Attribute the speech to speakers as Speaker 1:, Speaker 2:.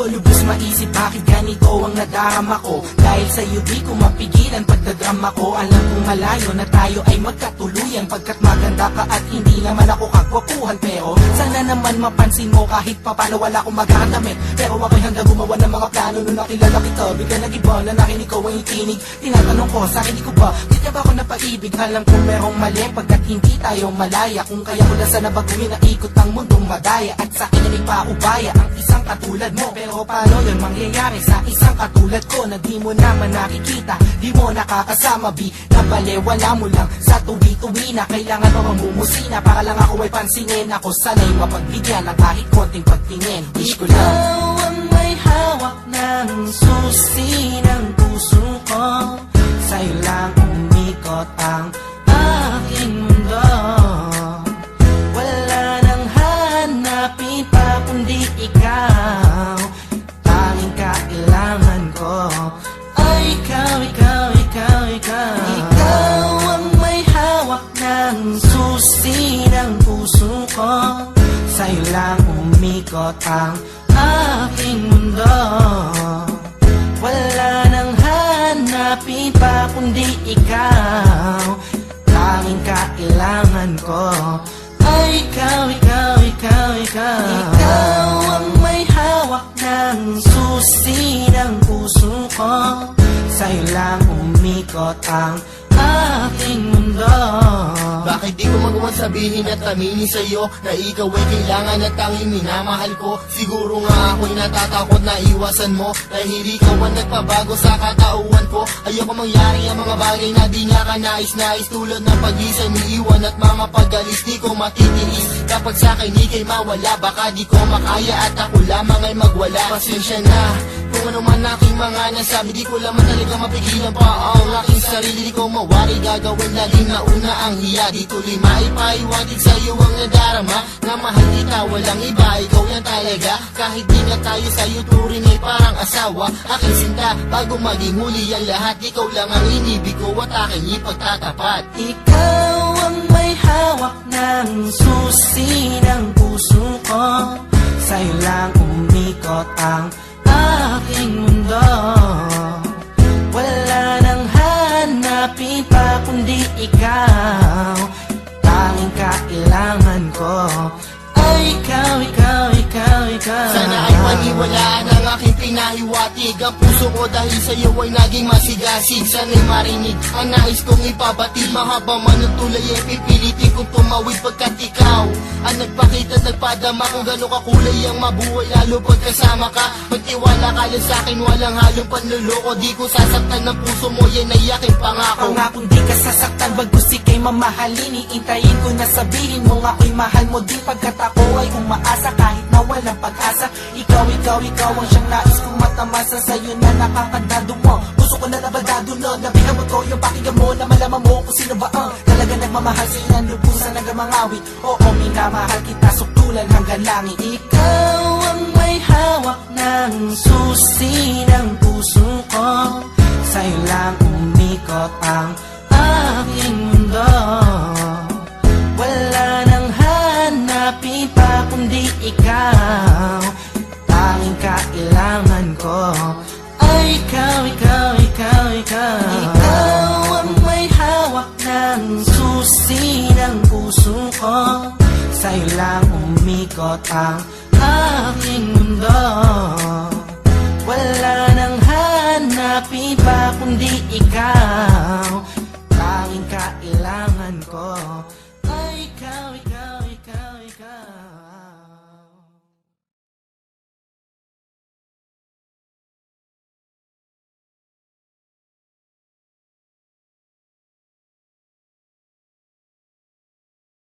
Speaker 1: ko lubos maisip bakit ganito ang nadarama ko. Dahil sa'yo di ko mapigilan pagdadrama ko. Alam kong malayo na tayo ay magkatuluyan, pagkat maganda ka at hindi naman ako kagwapuhan. Pero sana naman mapansin mo kahit papano wala akong magkakadamit. Pero ako'y handa gumawa ng mga plano nung nakilala kita. Bigla nag-iba na nakinig ko ang ikinig. Tinatanong ko sa akin, di ko ba di ka ba ako napaibig? Alam kong merong mali pagkat hindi tayo malaya. Kung kaya ko na sana baguhin na ikot ang mundong madaya. At sa akin ay paubaya ang isang katulad mo. Pero paano yun mangyayari sa isang katulad ko na di mo naman nakikita, di mo nakakasama, bi na balewala mo lang sa tuwi-tuwi na kailangan pa mamumusina para lang ako ay pansinin. Ako sana'y mapagbigyan ng kahit konting pagtingin. Wish ko lang
Speaker 2: ikaw ang may hawak ng susi ng puso ko. Sa'yo lang umikot ang aking mundo. Wala nang hanapin pa kundi ikaw. Tanging kailangan ko ay ikaw, ikaw, ikaw, ikaw. Ikaw ang may hawak ng susi ng puso ko. Sa'yo lang umikot ang aking mundo. Wala nang hanapin pa kundi ikaw. Tanging kailangan ko ay ikaw, ikaw, ikaw, ikaw. Ikaw ang may hawak ng susi ng puso ko. Sa'yo lang umikot ang aking mundo.
Speaker 3: Bakit di ko magawa sabihin at aminin sa'yo na ikaw ay kailangan at tanging minamahal ko? Siguro nga ako'y natatakot na iwasan mo, dahil ikaw ang nagpabago sa katauhan ko. Ayoko mangyari ang mga bagay na di nga ka nais-nais, tulad ng pag-isa, niiwan at mga pag-alis. Di ko matitiis kapag sa akin ika'y mawala. Baka di ko makaya at ako lamang ay magwala. Pasensya na kung ano man aking mga nasabi, di ko lamang talaga mapigilan pa ang aking sarili. Di ko mawari gagawin laging nauna ang hiya. Di tuloy maipaiwatig sa'yo ang nadarama, na mahal kita walang iba, ikaw yan talaga. Kahit di na tayo sa'yo turing ay parang asawa. Aking sinta bago maging huli ang lahat, ikaw lang ang inibig ko at aking ipagtatapat.
Speaker 2: Ikaw ang may hawak ng susi ng puso ko. Sa'yo lang umikot ang aking mundo. Wala nang hanapin pa kundi ikaw. Tanging kailangan ko ay ikaw, ikaw, ikaw, ikaw.
Speaker 3: Sana ay paniwalaan ang aking pinahiwatig. Ang puso ko dahil sa'yo ay naging masigasig. Sana'y marinig ang nais kong ipabatid. Mahaba man ang tulay ay pipilitin kong tumawid, pagkat ikaw ang nagpakita at nagpadama kung gano'ng kakulay ang mabuhay, lalo pagkasama ka. Magtiwala ka lang sa'kin, walang halong panluloko. Di ko sasaktan ng puso mo, yan ay aking pangako.
Speaker 1: Pangakong di ka sasaktan, bagkus ika'y mamahalin. Iintayin ko na sabihin mo ako'y mahal mo din, pagkat ako ay umaasa kahit na walang pag-asa. Ikaw, ikaw, ikaw ang siyang nais kong matamasa. Sa'yo na nakakandado mo, gusto ko na nabaldado na nabihamot ko yung pakinggan mo, na malaman mo kung sino ba ang talaga nagmamahal. Sinan lubusan hanggang mangawit. Oo, minamahal kita suktulan hanggang langit.
Speaker 2: Ikaw ang may hawak ng susi ng puso ko. Sa'yo lang umikot ang aking mundo. Wala nang hanapin pa kundi ikaw. Tanging kailangan ko ay ikaw, ikaw, ikaw, ikaw. Ikaw ang may hawak ng susi ng puso ko. Sa'yo lang umikot ang aking mundo. Wala nang hanapin pa kundi ikaw.